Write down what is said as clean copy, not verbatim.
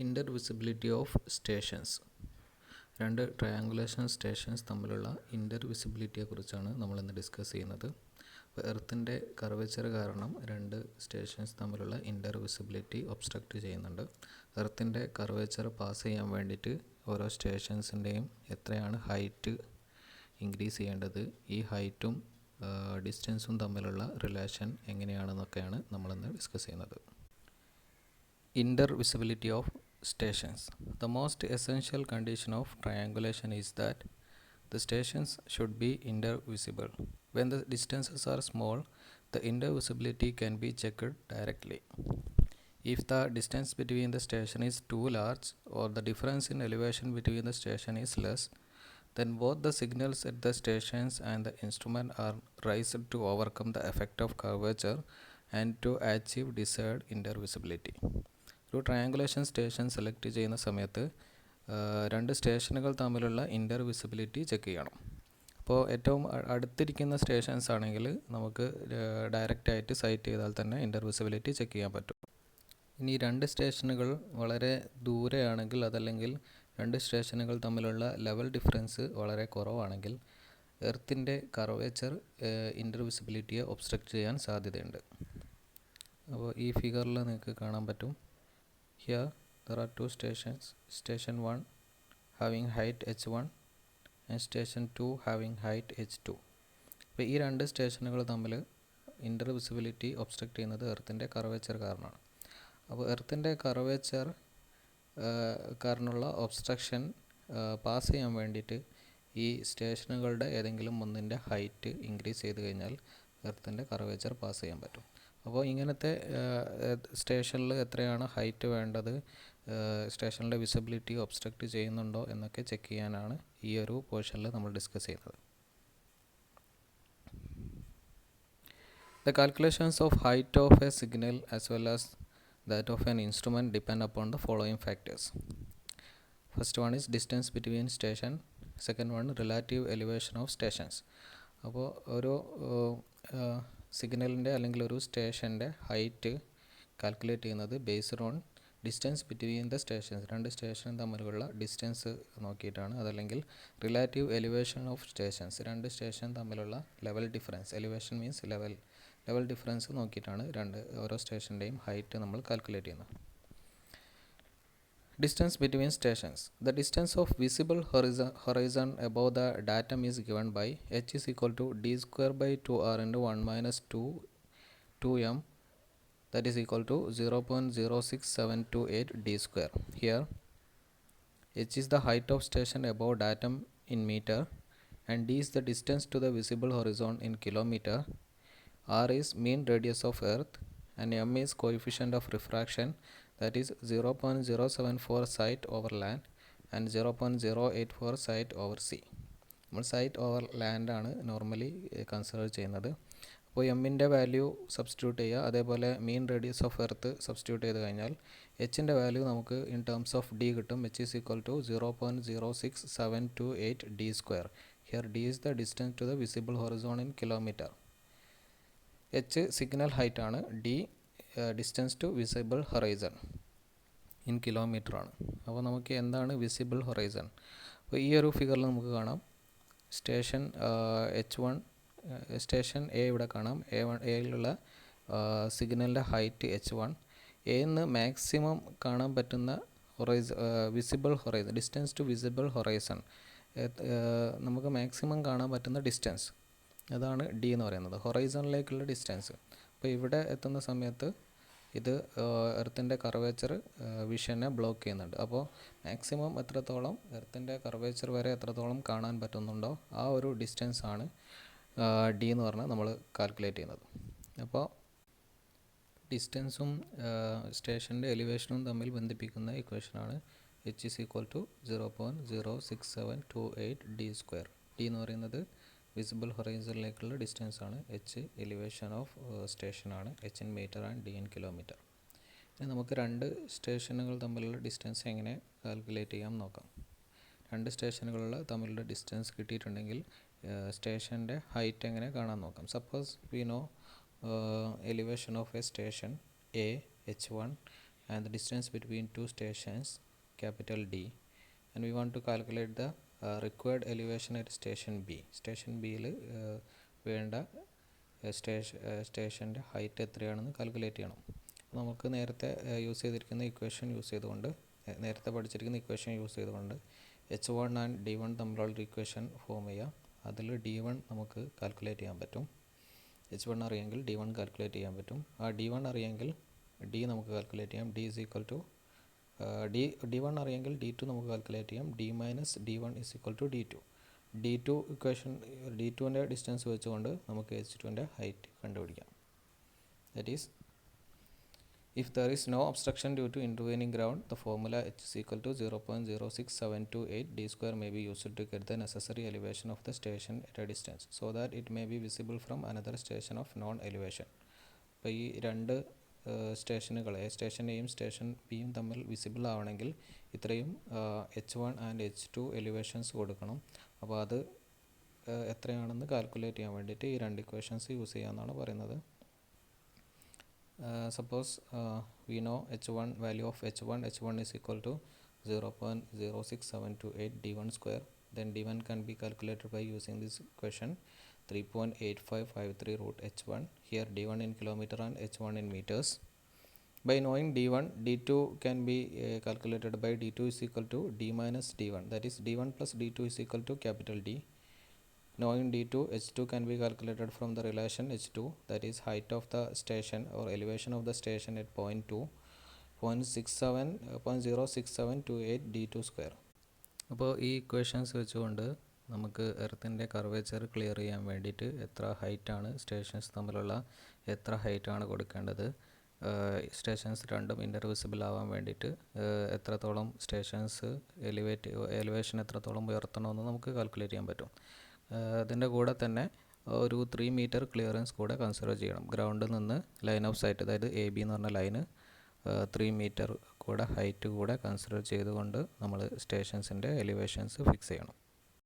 ഇൻ്റർവിസിബിലിറ്റി of stations. രണ്ട് triangulation stations തമ്മിലുള്ള ഇൻ്റർവിസിബിലിറ്റിയെക്കുറിച്ചാണ് നമ്മളിന്ന് ഡിസ്കസ് ചെയ്യുന്നത്. എർത്തിൻ്റെ കർവേച്ചർ കാരണം രണ്ട് സ്റ്റേഷൻസ് തമ്മിലുള്ള ഇൻ്റർവിസിബിലിറ്റി ഒബ്സ്ട്രക്റ്റ് ചെയ്യുന്നുണ്ട്. എർത്തിൻ്റെ കർവേച്ചർ പാസ് ചെയ്യാൻ വേണ്ടിയിട്ട് ഓരോ സ്റ്റേഷൻസിൻ്റെയും എത്രയാണ് ഹൈറ്റ് ഇൻക്രീസ് ചെയ്യേണ്ടത്, ഈ ഹൈറ്റും ഡിസ്റ്റൻസും തമ്മിലുള്ള റിലേഷൻ എങ്ങനെയാണെന്നൊക്കെയാണ് നമ്മളിന്ന് ഡിസ്കസ് ചെയ്യുന്നത്. Intervisibility of stations. The most essential condition of triangulation is that the stations should be intervisible. When the distances are small, the intervisibility can be checked directly. If the distance between the station is too large or the difference in elevation between the station is less, then both the signals at the stations and the instrument are raised to overcome the effect of curvature and to achieve desired intervisibility. ഒരു triangulation station select ചെയ്യുന്ന സമയത്ത് രണ്ട് സ്റ്റേഷനുകൾ തമ്മിലുള്ള ഇൻ്റർവിസിബിലിറ്റി check ചെയ്യണം. അപ്പോൾ ഏറ്റവും അടുത്തിരിക്കുന്ന സ്റ്റേഷൻസ് ആണെങ്കിൽ നമുക്ക് ഡയറക്റ്റായിട്ട് സൈറ്റ് ചെയ്താൽ തന്നെ ഇൻ്റർവിസിബിലിറ്റി ചെക്ക് ചെയ്യാൻ പറ്റും. ഇനി രണ്ട് സ്റ്റേഷനുകൾ വളരെ ദൂരെയാണെങ്കിൽ, അതല്ലെങ്കിൽ രണ്ട് സ്റ്റേഷനുകൾ തമ്മിലുള്ള ലെവൽ ഡിഫറൻസ് വളരെ കുറവാണെങ്കിൽ എർത്തിൻ്റെ കർവേച്ചർ ഇൻ്റർവിസിബിലിറ്റിയെ ഒബ്സ്ട്രക്റ്റ് ചെയ്യാൻ സാധ്യതയുണ്ട്. അപ്പോൾ ഈ ഫിഗറിൽ നിങ്ങൾക്ക് കാണാൻ പറ്റും. Here there are two stations, station 1 having height h1 and station 2 having height h2. അപ്പോൾ ഈ രണ്ട് സ്റ്റേഷനുകൾ തമ്മിൽ ഇൻ്റർവിസിബിലിറ്റി ഒബ്സ്ട്രക്റ്റ് ചെയ്യുന്നത് എർത്തിൻ്റെ കർവേച്ചർ കാരണമാണ്. അപ്പോൾ എർത്തിൻ്റെ കർവേച്ചർ കാരണമുള്ള ഒബ്സ്ട്രക്ഷൻ പാസ് ചെയ്യാൻ വേണ്ടിയിട്ട് ഈ സ്റ്റേഷനുകളുടെ ഏതെങ്കിലും ഒന്നിൻ്റെ ഹൈറ്റ് ഇൻക്രീസ് ചെയ്ത് കഴിഞ്ഞാൽ എർത്തിൻ്റെ കർവേച്ചർ പാസ് ചെയ്യാൻ പറ്റും. അപ്പോൾ ഇങ്ങനത്തെ സ്റ്റേഷനിൽ എത്രയാണ് ഹൈറ്റ് വേണ്ടത്, സ്റ്റേഷനിലെ വിസിബിലിറ്റി ഒബ്സ്ട്രക്റ്റ് ചെയ്യുന്നുണ്ടോ എന്നൊക്കെ ചെക്ക് ചെയ്യാനാണ് ഈ ഒരു പോർഷനിൽ നമ്മൾ ഡിസ്കസ് ചെയ്യുന്നത്. The calculations of height of a signal as well as that of an instrument depend upon the following factors. First one is distance between station, second one relative elevation of stations. അപ്പോൾ ഒരു സിഗ്നലിൻ്റെ അല്ലെങ്കിൽ ഒരു സ്റ്റേഷൻ്റെ height calculate ചെയ്യുന്നത് based on distance between the stations, രണ്ട് station തമ്മിലുള്ള distance നോക്കിയിട്ടാണ്. അതല്ലെങ്കിൽ റിലേറ്റീവ് എലിവേഷൻ ഓഫ് സ്റ്റേഷൻസ്, രണ്ട് സ്റ്റേഷൻ തമ്മിലുള്ള level difference, elevation means level difference നോക്കിയിട്ടാണ് ഓരോ സ്റ്റേഷൻ്റെയും ഹൈറ്റ് നമ്മൾ കാൽക്കുലേറ്റ് ചെയ്യുന്നത്. Distance between stations. The distance of visible horizon above the datum is given by h is equal to d square by 2r into 1 minus 2m, that is equal to 0.06728 d square. Here h is the height of station above datum in meter and d is the distance to the visible horizon in kilometer. R is mean radius of earth and m is coefficient of refraction, that is 0.074 site over land and 0.084 site over sea. നമ്മൾ site over land ആണ് normally consider ചെയ്യുന്നത്. അപ്പോൾ എമ്മിൻ്റെ value substitute ചെയ്യുക, അതേപോലെ mean radius of earth substitute ചെയ്ത് കഴിഞ്ഞാൽ എച്ചിൻ്റെ വാല്യൂ നമുക്ക് ഇൻ ടേംസ് ഓഫ് ഡി കിട്ടും. H is equal to 0.06728 D square. Here D is the distance to the visible horizon in kilometre. H signal height ആണ്, D distance to visible horizon in kilometre ആണ്. അപ്പോൾ നമുക്ക് എന്താണ് visible horizon? അപ്പോൾ ഈ ഒരു ഫിഗറിൽ നമുക്ക് കാണാം സ്റ്റേഷൻ H1, സ്റ്റേഷൻ എ ഇവിടെ കാണാം. എയിലുള്ള സിഗ്നലിൻ്റെ ഹൈറ്റ് H1. എന്ന് മാക്സിമം കാണാൻ പറ്റുന്ന visible horizon, distance to visible horizon, നമുക്ക് മാക്സിമം കാണാൻ പറ്റുന്ന ഡിസ്റ്റൻസ്, അതാണ് ഡി എന്ന് പറയുന്നത്, ഹൊറൈസണിലേക്കുള്ള ഡിസ്റ്റൻസ്. അപ്പോൾ ഇവിടെ എത്തുന്ന സമയത്ത് ഇത് എർത്തിൻ്റെ കർവേച്ചർ വിഷനെ ബ്ലോക്ക് ചെയ്യുന്നുണ്ട്. അപ്പോൾ മാക്സിമം എത്രത്തോളം എർത്തിൻ്റെ കർവേച്ചർ വരെ എത്രത്തോളം കാണാൻ പറ്റുന്നുണ്ടോ ആ ഒരു ഡിസ്റ്റൻസ് ആണ് ഡി എന്ന് പറഞ്ഞാൽ നമ്മൾ കാൽക്കുലേറ്റ് ചെയ്യുന്നത്. അപ്പോൾ ഡിസ്റ്റൻസും സ്റ്റേഷൻ്റെ എലിവേഷനും തമ്മിൽ ബന്ധിപ്പിക്കുന്ന ഇക്വേഷനാണ് H is equal to 0.06728 D square. D എന്ന് പറയുന്നത് വിസിബിൾ ഹൊറൈസണിലേക്കുള്ള ഡിസ്റ്റൻസ് ആണ്, എച്ച് എലിവേഷൻ ഓഫ് സ്റ്റേഷൻ ആണ്, H in metre and D in kilometre. ഇനി നമുക്ക് രണ്ട് സ്റ്റേഷനുകൾ തമ്മിലുള്ള ഡിസ്റ്റൻസ് എങ്ങനെ കാൽക്കുലേറ്റ് ചെയ്യാം നോക്കാം. രണ്ട് സ്റ്റേഷനുകൾ തമ്മിലുള്ള ഡിസ്റ്റൻസ് കിട്ടിയിട്ടുണ്ടെങ്കിൽ സ്റ്റേഷൻ്റെ ഹൈറ്റ് എങ്ങനെ കാണാൻ നോക്കാം. Suppose we know elevation of A station A H1 and the distance between two stations capital D, and we want to calculate the required elevation at station B. Station ബിയിൽ വേണ്ട സ്റ്റേഷൻ്റെ height എത്രയാണെന്ന് calculate ചെയ്യണം. നമുക്ക് നേരത്തെ use ചെയ്തിരിക്കുന്ന equation use ചെയ്തുകൊണ്ട് നേരത്തെ പഠിച്ചിരിക്കുന്ന ഇക്വേഷൻ യൂസ് ചെയ്തുകൊണ്ട് H1 ആൻഡ് D1 തമ്മിലുള്ള ഇക്വേഷൻ ഫോം ചെയ്യാം. അതിൽ D1 നമുക്ക് കാൽക്കുലേറ്റ് ചെയ്യാൻ പറ്റും. H1 അറിയെങ്കിൽ D1 കാൽക്കുലേറ്റ് ചെയ്യാൻ പറ്റും. ആ D1 അറിയെങ്കിൽ D നമുക്ക് കാൽക്കുലേറ്റ് ചെയ്യാം. D is equal to D1 അറിയെങ്കിൽ D2 നമുക്ക് കാൽക്കുലേറ്റ് ചെയ്യാം. D minus D1 is equal to D2. D2 equation D2ൻ്റെ ഡിസ്റ്റൻസ് വെച്ചുകൊണ്ട് നമുക്ക് H2ൻ്റെ ഹൈറ്റ് കണ്ടുപിടിക്കാം. That is if there is no obstruction due to intervening ground, the formula H is equal to 0.06728 D square may be used to get the necessary elevation of the station at a distance so that it may be visible from another station of known elevation. അപ്പോൾ ഈ രണ്ട് സ്റ്റേഷനുകളെ station എയും station ബിയും തമ്മിൽ visible ആവണമെങ്കിൽ ഇത്രയും H1 and H2 elevations കൊടുക്കണം. അപ്പോൾ അത് എത്രയാണെന്ന് കാൽക്കുലേറ്റ് ചെയ്യാൻ വേണ്ടിയിട്ട് ഈ രണ്ട് ഇക്വേഷൻസ് യൂസ് ചെയ്യാമെന്നാണ് പറയുന്നത്. Suppose we know H1 value of H1 is equal to 0.06728 D1 square. Then D1 can be calculated by using this equation 3.8553 root H1. Here D1 in kilometer and H1 in meters. By knowing D1, D2 can be calculated by D2 is equal to D minus D1. That is D1 plus D2 is equal to capital D. Knowing D2, H2 can be calculated from the relation H2, that is height of the station or elevation of the station at point 2, 0.06728 D2 square. അപ്പോൾ ഈ equations വെച്ചുകൊണ്ട് നമുക്ക് എർത്തിൻ്റെ curvature clear ചെയ്യാൻ വേണ്ടിയിട്ട് എത്ര ഹൈറ്റാണ് stations തമ്മിലുള്ള എത്ര ഹൈറ്റാണ് കൊടുക്കേണ്ടത്, സ്റ്റേഷൻസ് രണ്ടും ഇൻ്റർവിസിബിൾ ആവാൻ വേണ്ടിയിട്ട് എത്രത്തോളം സ്റ്റേഷൻസ് എലിവേഷൻ എത്രത്തോളം ഉയർത്തണമെന്ന് നമുക്ക് കാൽക്കുലേറ്റ് ചെയ്യാൻ പറ്റും. അതിൻ്റെ കൂടെ തന്നെ ഒരു 3 മീറ്റർ ക്ലിയറൻസ് കൂടെ കൺസിഡർ ചെയ്യണം. ഗ്രൗണ്ടിൽ നിന്ന് ലൈൻ ഓഫ് സൈറ്റ്, അതായത് AB എന്ന് പറഞ്ഞ ലൈന് 3 മീറ്റർ കൂടെ ഹൈറ്റ് കൂടെ കൺസിഡർ ചെയ്തുകൊണ്ട് നമ്മൾ സ്റ്റേഷൻസിൻ്റെ എലിവേഷൻസ് ഫിക്സ് ചെയ്യണം.